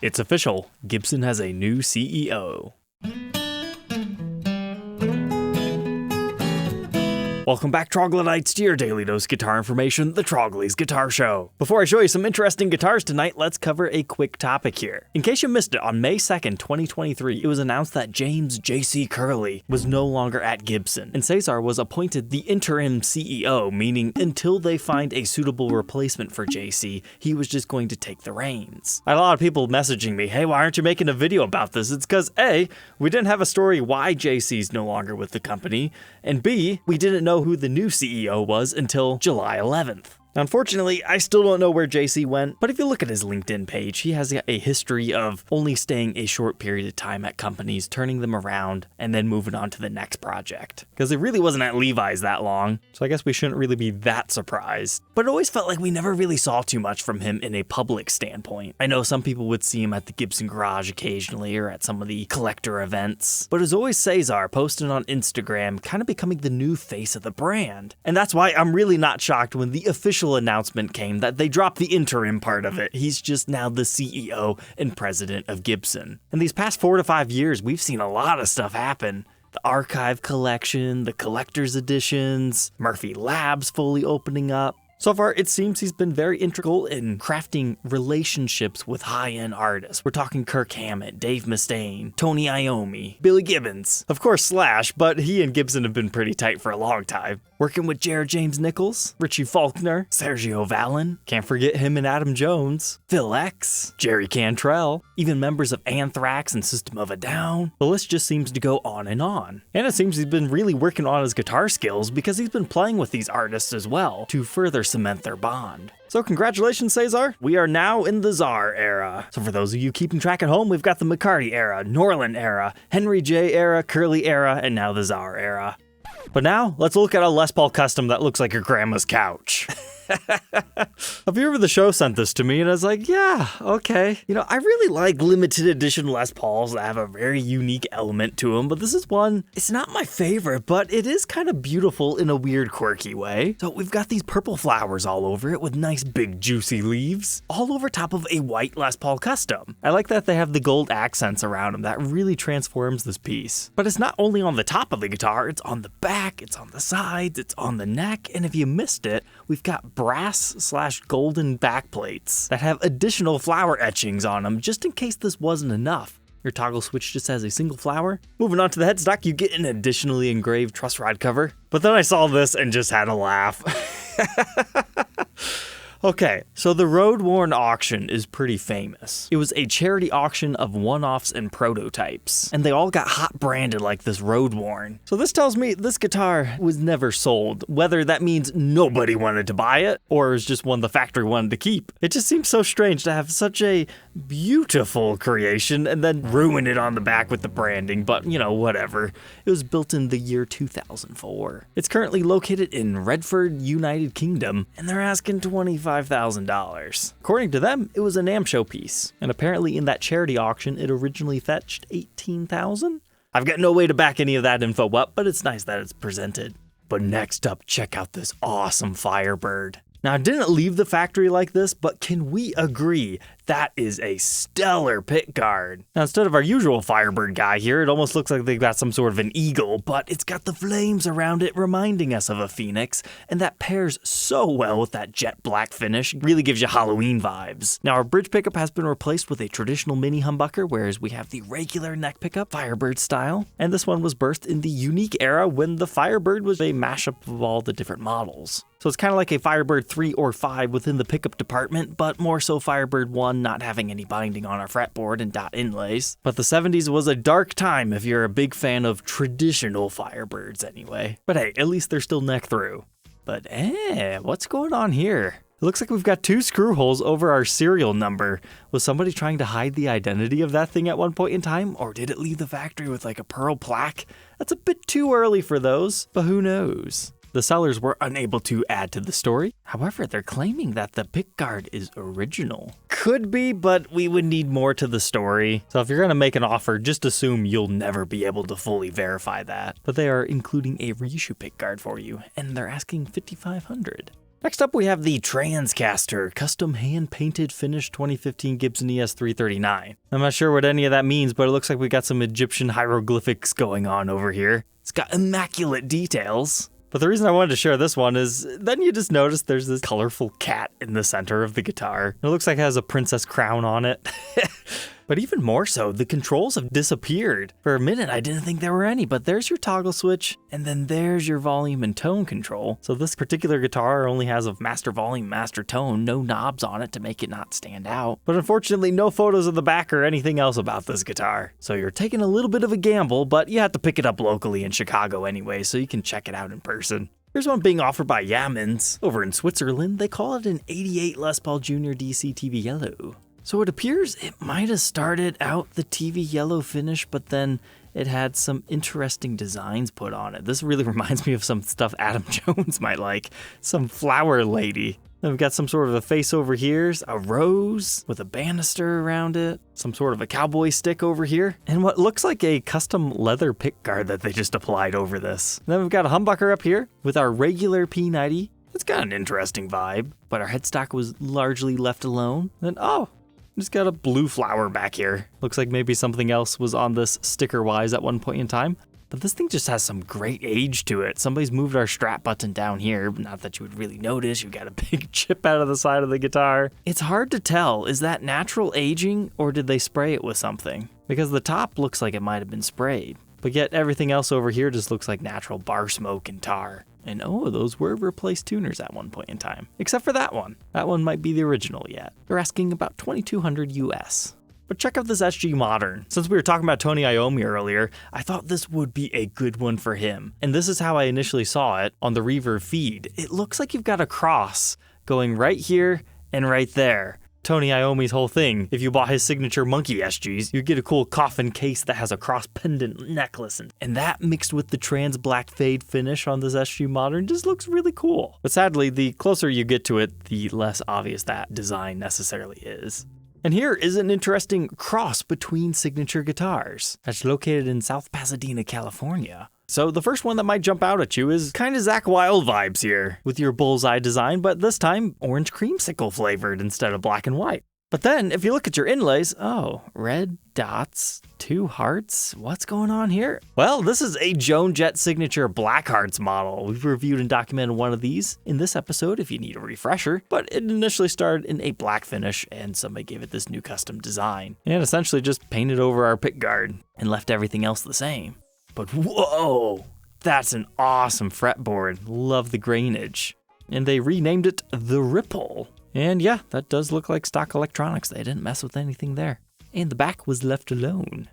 It's official, Gibson has a new CEO. Welcome back, Troglodytes, to your daily dose guitar information, the Trogly's Guitar Show. Before I show you some interesting guitars tonight, let's cover a quick topic here. In case you missed it, on May 2nd, 2023, it was announced that James J.C. Curleigh was no longer at Gibson, and Cesar was appointed the interim CEO, meaning until they find a suitable replacement for JC, he was just going to take the reins. I had a lot of people messaging me, hey, why aren't you making a video about this? It's because A, we didn't have a story why JC's no longer with the company, and B, we didn't know who the new CEO was until July 11th. Unfortunately, I still don't know where JC went, but if you look at his LinkedIn page, he has a history of only staying a short period of time at companies, turning them around, and then moving on to the next project. Because he really wasn't at Levi's that long, so I guess we shouldn't really be that surprised. But it always felt like we never really saw too much from him in a public standpoint. I know some people would see him at the Gibson garage occasionally or at some of the collector events, but it was always Cesar posting on Instagram, kind of becoming the new face of the brand. And that's why I'm really not shocked when the official announcement came that they dropped the interim part of it. He's just now the CEO and president of Gibson. In these past 4 to 5 years, we've seen a lot of stuff happen. The archive collection, the collector's editions, Murphy Labs fully opening up. So far, it seems he's been very integral in crafting relationships with high-end artists. We're talking Kirk Hammett, Dave Mustaine, Tony Iommi, Billy Gibbons. Of course, Slash, but he and Gibson have been pretty tight for a long time. Working with Jared James Nichols, Richie Faulkner, Sergio Vallon, can't forget him and Adam Jones, Phil X, Jerry Cantrell, even members of Anthrax and System of a Down. The list just seems to go on. And it seems he's been really working on his guitar skills because he's been playing with these artists as well to further cement their bond. So congratulations, Cesar. We are now in the Czar era. So for those of you keeping track at home, we've got the McCarty era, Norland era, Henry J era, Curleigh era, and now the Czar era. But now, let's look at a Les Paul custom that looks like your grandma's couch. A viewer of the show sent this to me, and I was like, yeah, okay. You know, I really like limited edition Les Pauls that have a very unique element to them, but this is one, it's not my favorite, but it is kind of beautiful in a weird, quirky way. So we've got these purple flowers all over it with nice big juicy leaves, all over top of a white Les Paul custom. I like that they have the gold accents around them. That really transforms this piece. But it's not only on the top of the guitar, it's on the back, it's on the sides, it's on the neck, and if you missed it, we've got brass/golden backplates that have additional flower etchings on them just in case this wasn't enough. Your toggle switch just has a single flower. Moving on to the headstock, you get an additionally engraved truss rod cover. But then I saw this and just had a laugh. Okay, so the Road Worn auction is pretty famous. It was a charity auction of one-offs and prototypes, and they all got hot branded like this Road Worn. So this tells me this guitar was never sold, whether that means nobody wanted to buy it, or it was just one the factory wanted to keep. It just seems so strange to have such a beautiful creation and then ruin it on the back with the branding, but you know, whatever. It was built in the year 2004. It's currently located in Redford, United Kingdom, and they're asking $25,000. According to them, it was a NAMM show piece, and apparently in that charity auction, it originally fetched $18,000. I've got no way to back any of that info up, but it's nice that it's presented. But next up, check out this awesome Firebird. Now, I didn't leave the factory like this, but can we agree that is a stellar pickguard? Now, instead of our usual Firebird guy here, it almost looks like they've got some sort of an eagle, but it's got the flames around it reminding us of a phoenix, and that pairs so well with that jet black finish, really gives you Halloween vibes. Now, our bridge pickup has been replaced with a traditional mini humbucker, whereas we have the regular neck pickup, Firebird style, and this one was birthed in the unique era when the Firebird was a mashup of all the different models. So it's kind of like a Firebird 3 or 5 within the pickup department, but more so Firebird 1 not having any binding on our fretboard and dot inlays. But the 70s was a dark time if you're a big fan of traditional Firebirds anyway. But hey, at least they're still neck through. But what's going on here? It looks like we've got 2 screw holes over our serial number. Was somebody trying to hide the identity of that thing at one point in time? Or did it leave the factory with like a pearl plaque? That's a bit too early for those, but who knows? The sellers were unable to add to the story. However, they're claiming that the pickguard is original. Could be, but we would need more to the story. So if you're gonna make an offer, just assume you'll never be able to fully verify that. But they are including a reissue pickguard for you, and they're asking $5,500. Next up we have the Transcaster Custom Hand-Painted Finished 2015 Gibson ES339. I'm not sure what any of that means, but it looks like we got some Egyptian hieroglyphics going on over here. It's got immaculate details. But the reason I wanted to share this one is then you just notice there's this colorful cat in the center of the guitar. It looks like it has a princess crown on it. But even more so, the controls have disappeared. For a minute, I didn't think there were any, but there's your toggle switch, and then there's your volume and tone control. So this particular guitar only has a master volume, master tone, no knobs on it to make it not stand out. But unfortunately, no photos of the back or anything else about this guitar. So you're taking a little bit of a gamble, but you have to pick it up locally in Chicago anyway, so you can check it out in person. Here's one being offered by Yamins. Over in Switzerland, they call it an 88 Les Paul Jr. DC TV Yellow. So it appears it might have started out the TV yellow finish, but then it had some interesting designs put on it. This really reminds me of some stuff Adam Jones might like. Some flower lady. Then we've got some sort of a face over here, a rose with a banister around it, some sort of a cowboy stick over here, and what looks like a custom leather pickguard that they just applied over this. And then we've got a humbucker up here with our regular P90. It's got an interesting vibe, but our headstock was largely left alone. And just got a blue flower back here. Looks like maybe something else was on this sticker-wise at one point in time. But this thing just has some great age to it. Somebody's moved our strap button down here. Not that you would really notice. You got a big chip out of the side of the guitar. It's hard to tell. Is that natural aging or did they spray it with something? Because the top looks like it might have been sprayed. But yet everything else over here just looks like natural bar smoke and tar. And those were replaced tuners at one point in time. Except for that one. That one might be the original yet. They're asking about $2,200 US. But check out this SG Modern. Since we were talking about Tony Iommi earlier, I thought this would be a good one for him. And this is how I initially saw it on the Reverb feed. It looks like you've got a cross going right here and right there. Tony Iommi's whole thing, if you bought his signature Monkey SGs, you'd get a cool coffin case that has a cross pendant necklace. And that mixed with the trans black fade finish on this SG Modern just looks really cool. But sadly, the closer you get to it, the less obvious that design necessarily is. And here is an interesting cross between signature guitars that's located in South Pasadena, California. So the first one that might jump out at you is kind of Zakk Wylde vibes here with your bullseye design, but this time orange creamsicle flavored instead of black and white. But then if you look at your inlays, red dots, 2 hearts, what's going on here? Well, this is a Joan Jett signature black hearts model. We've reviewed and documented one of these in this episode if you need a refresher, but it initially started in a black finish and somebody gave it this new custom design and essentially just painted over our pickguard and left everything else the same. But whoa, that's an awesome fretboard. Love the grainage. And they renamed it the Ripple. And yeah, that does look like stock electronics. They didn't mess with anything there. And the back was left alone.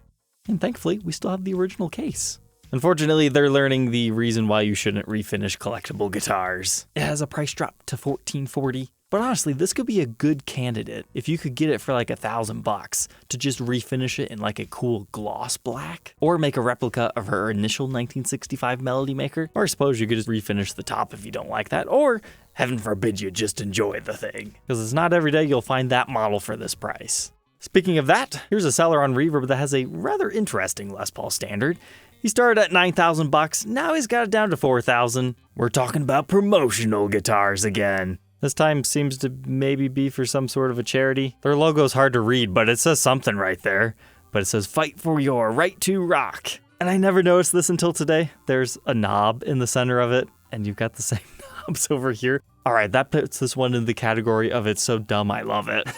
And thankfully, we still have the original case. Unfortunately, they're learning the reason why you shouldn't refinish collectible guitars. It has a price drop to $1,440. But honestly, this could be a good candidate if you could get it for like $1,000 to just refinish it in like a cool gloss black, or make a replica of her initial 1965 Melody Maker. Or I suppose you could just refinish the top if you don't like that, or heaven forbid you just enjoy the thing, because it's not every day you'll find that model for this price. Speaking of that, here's a seller on Reverb that has a rather interesting Les Paul standard. He started at $9,000, now he's got it down to $4,000. We're talking about Promotional guitars again. This time seems to maybe be for some sort of a charity. Their logo's hard to read, but it says something right there. But it says, "Fight for your right to rock." And I never noticed this until today. There's a knob in the center of it, and you've got the same knobs over here. All right, that puts this one in the category of it's so dumb I love it.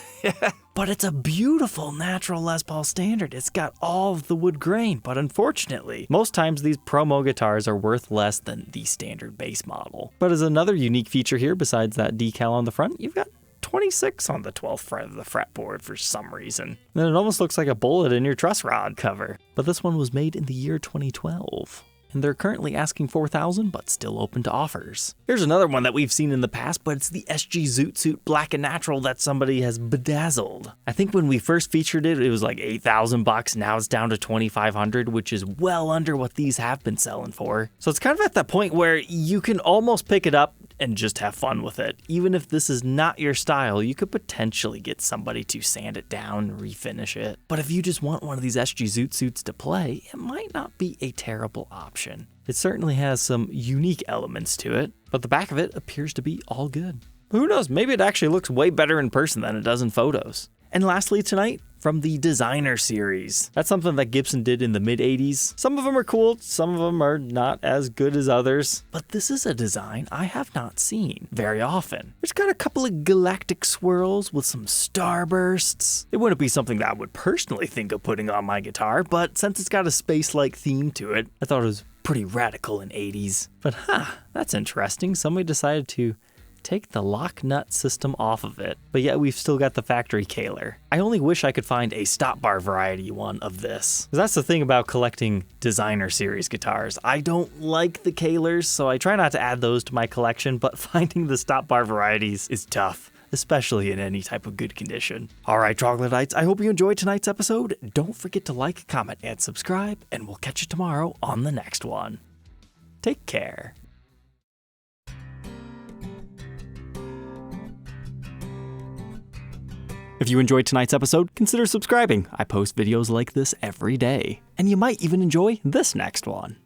But it's a beautiful natural Les Paul standard. It's got all of the wood grain, but unfortunately, most times these promo guitars are worth less than the standard base model. But as another unique feature here, besides that decal on the front, you've got 26 on the 12th fret of the fretboard for some reason. And it almost looks like a bullet in your truss rod cover. But this one was made in the year 2012. And they're currently asking $4,000, but still open to offers. Here's another one that we've seen in the past, but it's the SG Zoot Black and Natural that somebody has bedazzled. I think when we first featured it, it was like $8,000. Now it's down to $2,500, which is well under what these have been selling for. So it's kind of at that point where you can almost pick it up and just have fun with it. Even if this is not your style, you could potentially get somebody to sand it down and refinish it. But if you just want one of these SG Zoot suits to play, it might not be a terrible option. It certainly has some unique elements to it. but the back of it appears to be all good. Who knows, maybe it actually looks way better in person than it does in photos. And lastly tonight, from the Designer series. That's something that Gibson did in the mid-80s. Some of them are cool, some of them are not as good as others. But this is a design I have not seen very often. It's got a couple of galactic swirls with some starbursts. It wouldn't be something that I would personally think of putting on my guitar, but since it's got a space-like theme to it, I thought it was pretty radical in 80s. But that's interesting. Somebody decided to take the lock nut system off of it, but yet we've still got the factory Curleigh. I only wish I could find a stop bar variety one of this. Because that's the thing about collecting Designer series guitars. I don't like the Curleighs, so I try not to add those to my collection, but finding the stop bar varieties is tough, especially in any type of good condition. Alright, Troglodytes, I hope you enjoyed tonight's episode. Don't forget to like, comment, and subscribe, and we'll catch you tomorrow on the next one. Take care. If you enjoyed tonight's episode, consider subscribing. I post videos like this every day. And you might even enjoy this next one.